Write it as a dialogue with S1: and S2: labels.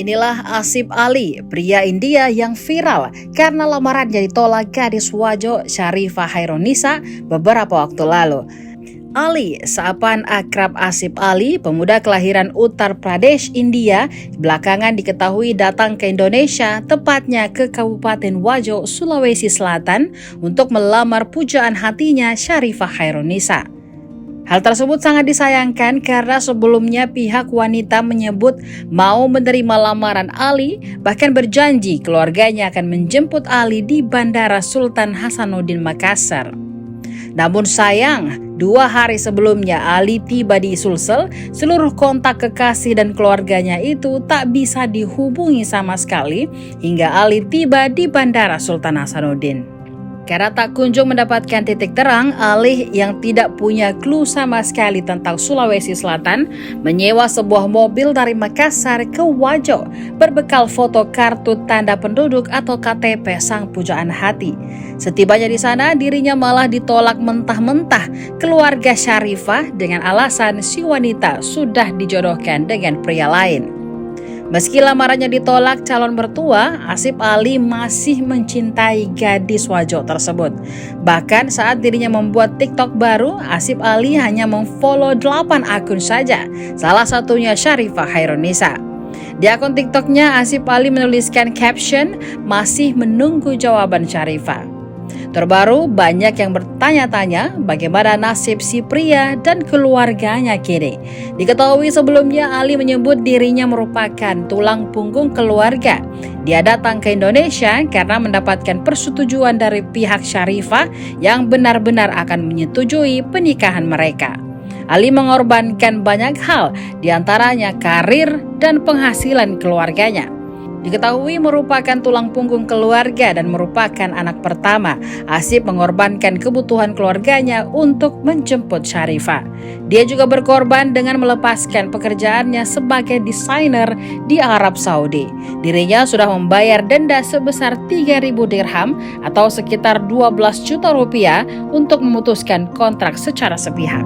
S1: Inilah Asif Ali, pria India yang viral karena lamarannya ditolak gadis Wajo Sharifah Hairunisa beberapa waktu lalu. Ali, sapaan akrab Asif Ali, pemuda kelahiran Uttar Pradesh, India, belakangan diketahui datang ke Indonesia, tepatnya ke Kabupaten Wajo, Sulawesi Selatan, untuk melamar pujaan hatinya Sharifah Hairunisa. Hal tersebut sangat disayangkan karena sebelumnya pihak wanita menyebut mau menerima lamaran Ali, bahkan berjanji keluarganya akan menjemput Ali di Bandara Sultan Hasanuddin Makassar. Namun sayang, 2 hari sebelumnya Ali tiba di Sulsel, seluruh kontak kekasih dan keluarganya itu tak bisa dihubungi sama sekali hingga Ali tiba di Bandara Sultan Hasanuddin. Karena tak kunjung mendapatkan titik terang, Ali yang tidak punya clue sama sekali tentang Sulawesi Selatan menyewa sebuah mobil dari Makassar ke Wajo berbekal foto kartu tanda penduduk atau KTP sang pujaan hati. Setibanya di sana, dirinya malah ditolak mentah-mentah keluarga Sharifah dengan alasan si wanita sudah dijodohkan dengan pria lain. Meski lamarannya ditolak calon mertua, Asif Ali masih mencintai gadis Wajo tersebut. Bahkan saat dirinya membuat TikTok baru, Asif Ali hanya memfollow 8 akun saja, salah satunya Sharifah Hairunisa. Di akun TikToknya, Asif Ali menuliskan caption, "Masih menunggu jawaban Sharifah." Terbaru, banyak yang bertanya-tanya bagaimana nasib si pria dan keluarganya kini. Diketahui sebelumnya Ali menyebut dirinya merupakan tulang punggung keluarga. Dia datang ke Indonesia karena mendapatkan persetujuan dari pihak Sharifah yang benar-benar akan menyetujui pernikahan mereka. Ali mengorbankan banyak hal, diantaranya karir dan penghasilan keluarganya. Diketahui merupakan tulang punggung keluarga dan merupakan anak pertama, Asif mengorbankan kebutuhan keluarganya untuk menjemput Sharifah. Dia juga berkorban dengan melepaskan pekerjaannya sebagai desainer di Arab Saudi. Dirinya sudah membayar denda sebesar 3.000 dirham atau sekitar 12 juta rupiah untuk memutuskan kontrak secara sepihak.